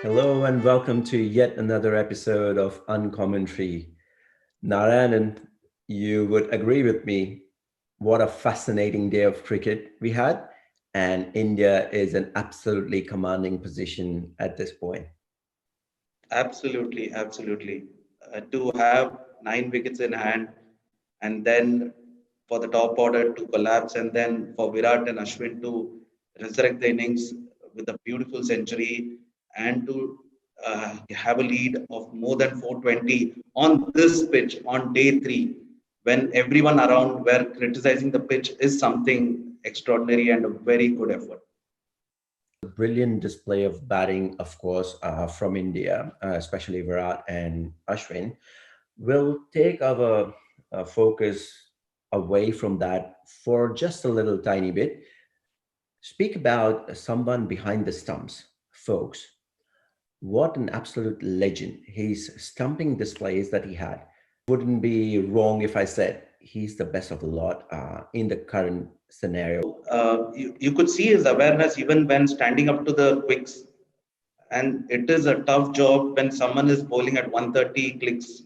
Hello and welcome to yet another episode of Uncommentary. Narayanan, you would agree with me. What a fascinating day of cricket we had, and India is an absolutely commanding position at this point. Absolutely, absolutely. To have 9 wickets in hand, and then for the top order to collapse, and then for Virat and Ashwin to resurrect the innings with a beautiful century, and to have a lead of more than 420 on this pitch on day three, when everyone around were criticizing the pitch, is something extraordinary and a very good effort. A brilliant display of batting, of course, from India, especially Virat and Ashwin. We'll take our focus away from that for just a little tiny bit. Speak about someone behind the stumps, folks. What an absolute legend. His stumping displays that he had. Wouldn't be wrong if I said he's the best of the lot in the current scenario. You could see his awareness even when standing up to the quicks. And it is a tough job when someone is bowling at 130 clicks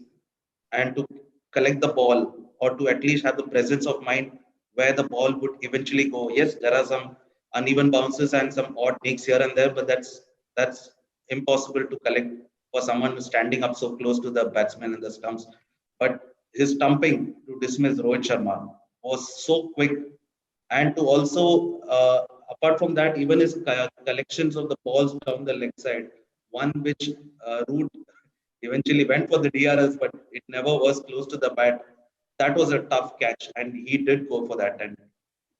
and to collect the ball or to at least have the presence of mind where the ball would eventually go. Yes, there are some uneven bounces and some odd nicks here and there, but that's impossible to collect for someone who's standing up so close to the batsman and the stumps. But his stumping to dismiss Rohit Sharma was so quick, and to also apart from that, even his collections of the balls down the leg side, one which Root eventually went for the DRS, but it never was close to the bat. That was a tough catch, and he did go for that. And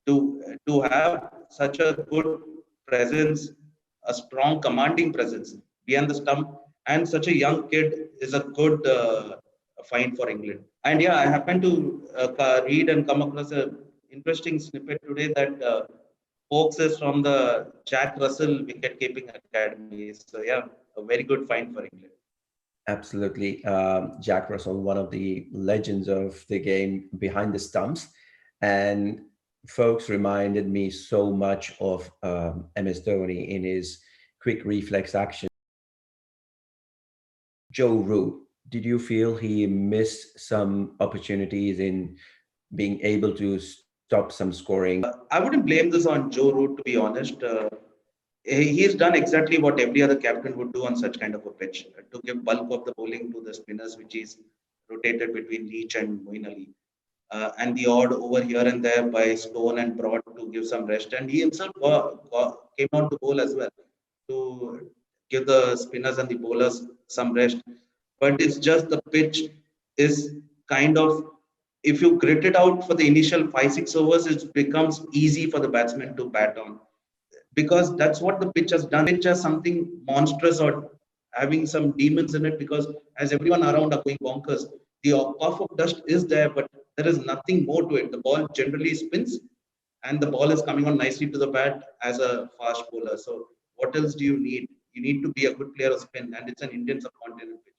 to have such a good presence, a strong commanding presence behind the stump, and such a young kid is a good find for England. And yeah, I happened to read and come across a interesting snippet today that Fox is from the Jack Russell wicket keeping academy. So yeah, a very good find for England. Absolutely. Jack Russell, one of the legends of the game behind the stumps. And folks reminded me so much of MS Dhoni in his quick reflex action. Joe Root, did you feel he missed some opportunities in being able to stop some scoring? I wouldn't blame this on Joe Root, to be honest. He's done exactly what every other captain would do on such kind of a pitch, to give bulk of the bowling to the spinners, which is rotated between Leach and Moeen Ali. And the odd over here and there by Stone and Broad to give some rest. And he himself came on to bowl as well to give the spinners and the bowlers some rest. But it's just the pitch is kind of, if you grit it out for the initial 5 6 overs, it becomes easy for the batsman to bat on, because that's what the pitch has done. Pitch has something monstrous or having some demons in it, because as everyone around are going bonkers, the puff of dust is there, but there is nothing more to it. The ball generally spins and the ball is coming on nicely to the bat as a fast bowler. So what else do you need? You need to be a good player of spin, and it's an Indian subcontinent pitch.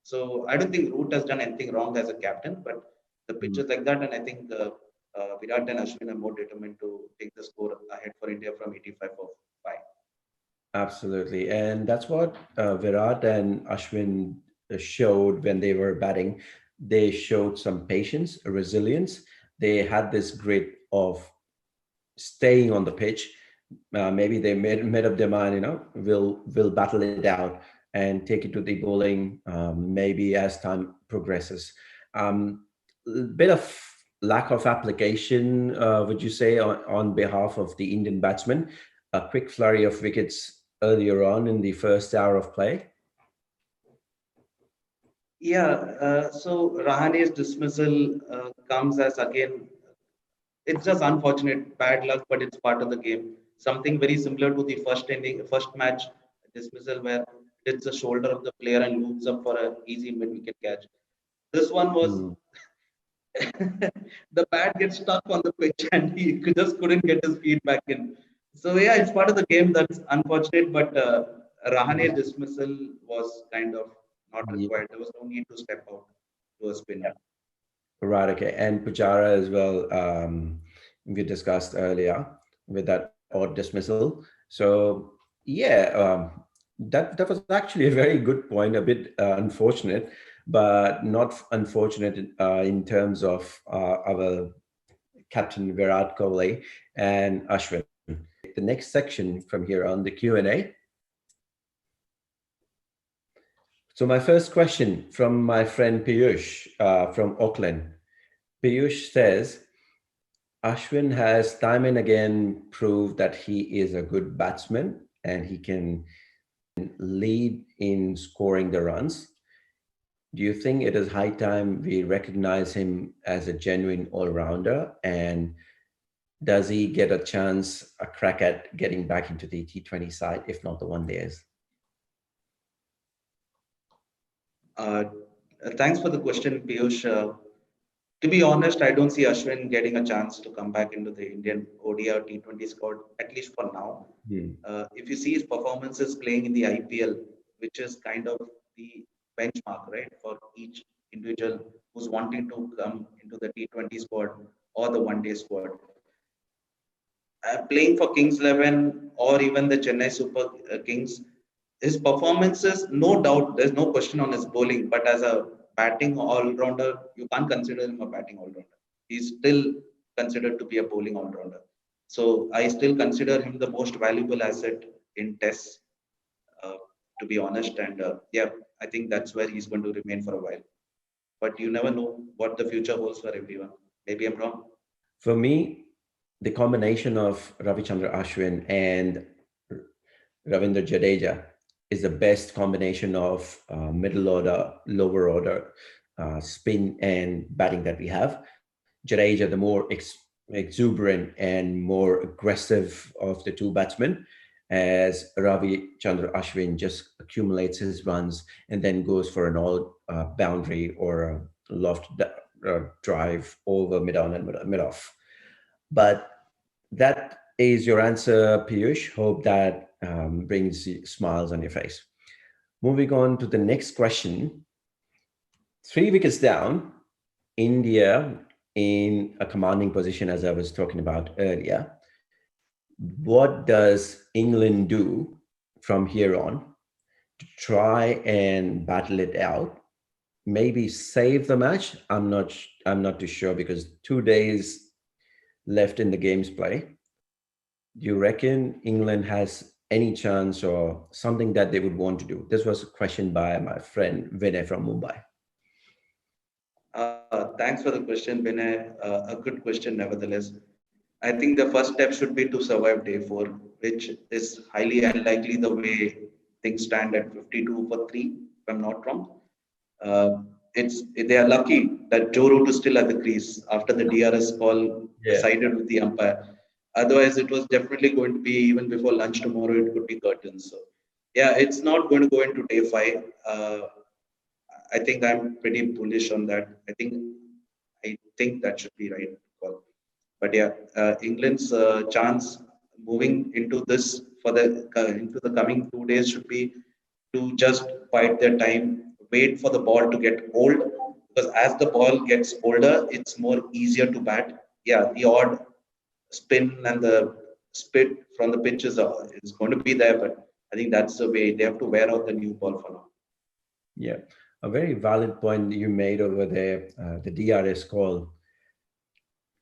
So I don't think Root has done anything wrong as a captain, but the pitch is like that, and I think Virat and Ashwin are more determined to take the score ahead for India from 85 for 5. Absolutely. And that's what Virat and Ashwin showed when they were batting. They showed some patience, resilience. They had this grit of staying on the pitch. Maybe they made up their mind, we'll battle it out and take it to the bowling, maybe as time progresses. Bit of lack of application, would you say, on behalf of the Indian batsmen? A quick flurry of wickets earlier on in the first hour of play. Yeah, so Rahane's dismissal comes as, again, it's just unfortunate, bad luck, but it's part of the game. Something very similar to the first match dismissal, where it hits the shoulder of the player and loops up for an easy mid-wicket catch. This one was Mm. the bat gets stuck on the pitch and he just couldn't get his feet back in. So yeah, it's part of the game. That's unfortunate, but Rahane's dismissal was kind of not Yeah. required. There was no need to step out to a spin. Right. Okay. And Pujara as well. We discussed earlier with that odd dismissal. So yeah, That was actually a very good point. A bit unfortunate, but not unfortunate in terms of our captain Virat Kohli and Ashwin. The next section from here on the Q&A. So my first question from my friend Piyush from Auckland. Piyush says, Ashwin has time and again proved that he is a good batsman and he can lead in scoring the runs. Do you think it is high time we recognize him as a genuine all-rounder? And does he get a chance, a crack at getting back into the T20 side, if not the one days? Thanks for the question, Piyush. To be honest, I don't see Ashwin getting a chance to come back into the Indian ODI or T20 squad, at least for now. Hmm. If you see his performances playing in the IPL, which is kind of the benchmark, right, for each individual who's wanting to come into the T20 squad or the one day squad. Playing for Kings 11 or even the Chennai Super Kings, his performances, no doubt, there's no question on his bowling, but as a batting all-rounder, you can't consider him a batting all-rounder. He's still considered to be a bowling all-rounder. So I still consider him the most valuable asset in tests, uh, to be honest. And yeah, I think that's where he's going to remain for a while. But you never know what the future holds for everyone. Maybe I'm wrong. For me, the combination of Ravichandra Ashwin and Ravindra Jadeja is the best combination of middle order, lower order, spin and batting that we have. Jadeja, the more exuberant and more aggressive of the two batsmen, as Ravi Chandra Ashwin just accumulates his runs and then goes for an all boundary or a drive over mid on and mid off. But that is your answer, Piyush. Hope that brings smiles on your face. Moving on to the next question. 3 wickets down, India in a commanding position, as I was talking about earlier. What does England do from here on to try and battle it out? Maybe save the match. I'm not too sure because 2 days left in the game's play. Do you reckon England has any chance or something that they would want to do? This was a question by my friend Vinay from Mumbai. Thanks for the question, Vinay. A good question, nevertheless. I think the first step should be to survive day four, which is highly unlikely the way things stand at 52 for 3, if I'm not wrong. Uh, they are lucky that Joe Root is still at the crease after the DRS call Yeah. sided with the umpire. Otherwise, it was definitely going to be even before lunch tomorrow. It could be curtains. So, yeah, it's not going to go into day 5. I think I'm pretty bullish on that. I think that should be right call. But yeah, England's chance moving into this for the into the coming 2 days should be to just bide their time, wait for the ball to get old. Because as the ball gets older, it's more easier to bat. Yeah, the odd spin and the spit from the pitch is going to be there, but I think that's the way they have to wear out the new ball for now. Yeah, a very valid point you made over there. The DRS call.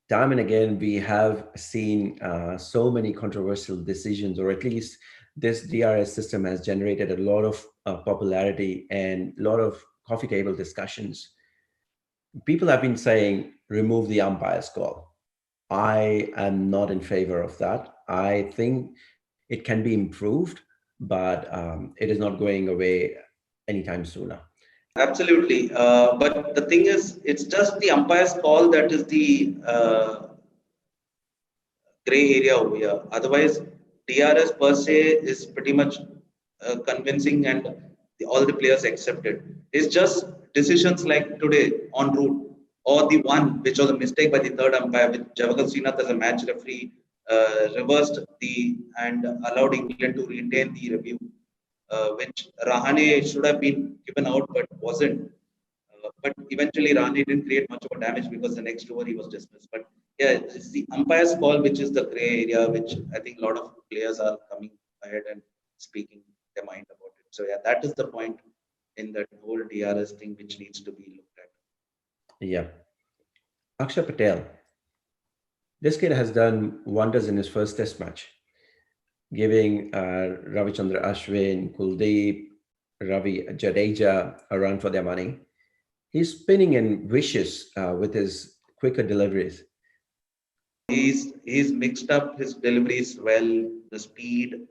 Time and again, we have seen so many controversial decisions, or at least this DRS system has generated a lot of popularity and a lot of coffee table discussions. People have been saying remove the umpire's call. I am not in favor of that. I think it can be improved, but it is not going away anytime sooner. Absolutely. But the thing is, it's just the umpire's call that is the gray area over here. Otherwise, DRS per se is pretty much convincing and all the players accept it. It's just decisions like today on route or the one which was a mistake by the third umpire with Javagal Srinath as a match referee reversed the and allowed England to retain the review, which Rahane should have been given out but wasn't. But eventually, Rani didn't create much of a damage because the next over he was dismissed. But yeah, it's the umpire's call which is the grey area, which I think a lot of players are coming ahead and speaking their mind about So yeah, that is the point in that whole DRS thing which needs to be looked at. Yeah. Akshay Patel, this kid has done wonders in his first test match, giving Ravichandra Ashwin, Kuldeep, Ravi Jadeja a run for their money. He's spinning in vicious with his quicker deliveries. He's mixed up his deliveries well, the speed,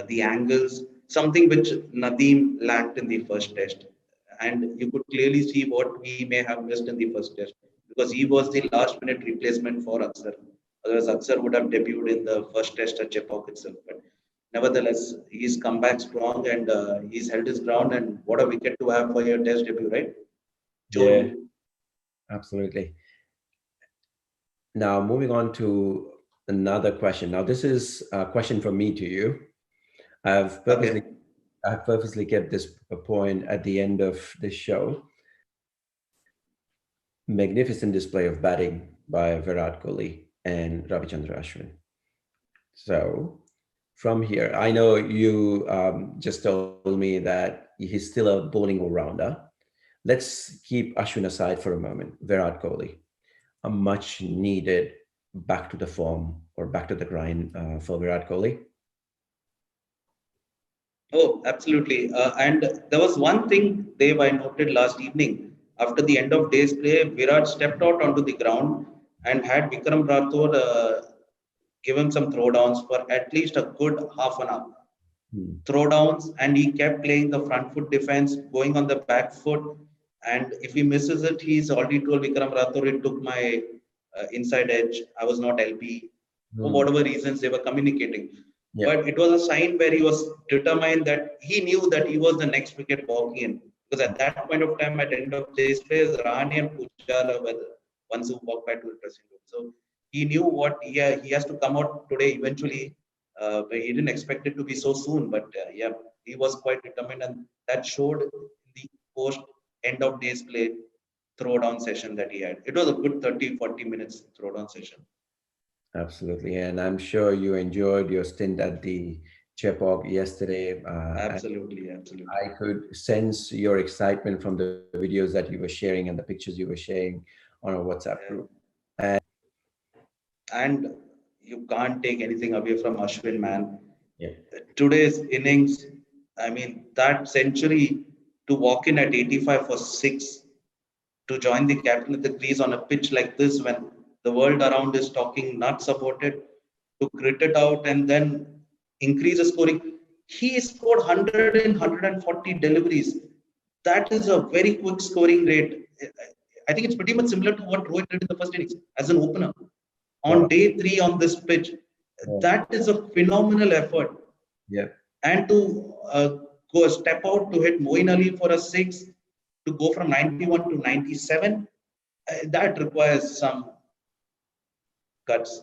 the angles, something which Nadeem lacked in the first test. And you could clearly see what we may have missed in the first test because he was the last minute replacement for Akshar. Otherwise, Akshar would have debuted in the first test at Chepauk itself. But nevertheless, he's come back strong and he's held his ground. And what a wicket to have for your test debut, right? Yeah, Jodu. absolutely. Now, moving on to another question. Now, this is a question from me to you. I've purposely, Okay. I've purposely kept this a point at the end of the show. Magnificent display of batting by Virat Kohli and Ravichandra Ashwin. So, from here, I know you just told me that he's still a bowling all-rounder. Let's keep Ashwin aside for a moment. Virat Kohli, a much needed back to the form or back to the grind for Virat Kohli. Oh, absolutely. And there was one thing, Dave, I noted last evening. After the end of day's play, Virat stepped out onto the ground and had Vikram Rathod give him some throwdowns for at least a good half an hour. Hmm. Throwdowns, and he kept playing the front foot defense, going on the back foot. And if he misses it, he's already told Vikram Rathod, it took my inside edge. I was not LB. For Hmm. whatever reasons they were communicating. Yeah. But it was a sign where he was determined that he knew that he was the next wicket walking in. Because at that point of time, at the end of day's plays, Rahane and Pujara were the ones who walked back to the dressing room. So he knew what he has to come out today eventually. But he didn't expect it to be so soon. But yeah, he was quite determined. And that showed in the post end of day's play throwdown session that he had. It was a good 30-40 minutes throwdown session. Absolutely. And I'm sure you enjoyed your stint at the Chepauk yesterday. And Absolutely, absolutely. I could sense your excitement from the videos that you were sharing and the pictures you were sharing on our WhatsApp Yeah. group. And And you can't take anything away from Ashwin, man. yeah, Today's innings, I mean, that century to walk in at 85 for six, to join the captain at the crease on a pitch like this when the world around is talking nuts about it, to grit it out and then increase the scoring. He scored 100 and 140 deliveries. That is a very quick scoring rate. I think it's pretty much similar to what Rohit did in the first innings as an opener. spot On on. day three on this pitch, Yeah. that is a phenomenal effort. Yeah. And to go step out to hit Moeen Ali for a six, to go from 91 to 97, that requires some guts.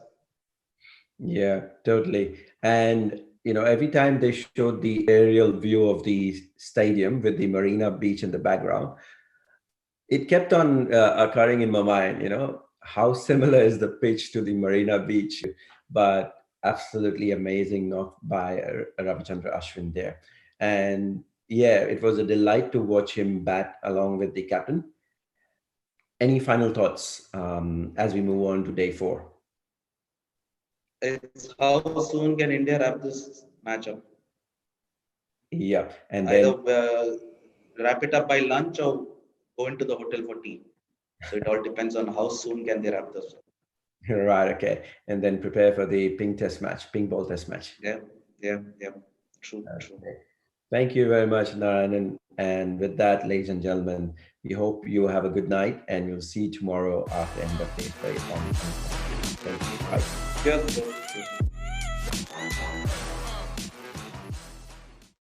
Yeah, totally. And every time they showed the aerial view of the stadium with the Marina Beach in the background, it kept on occurring in my mind, how similar is the pitch to the Marina Beach, but absolutely amazing knock by Ravichandra Ashwin there. And yeah, it was a delight to watch him bat along with the captain. Any final thoughts as we move on to day four? It's how soon can India wrap this matchup? Yeah, and Either then wrap it up by lunch or go into the hotel for tea. So it all depends on how soon can they wrap this up. right, okay, and then prepare for the pink ball test match. Yeah, yeah, yeah. True, true. Okay. Thank you very much, Narayan. And with that, ladies and gentlemen, we hope you have a good night and we'll see you tomorrow after end of day play on. Thank you. Bye. Cheers, bro. Cheers.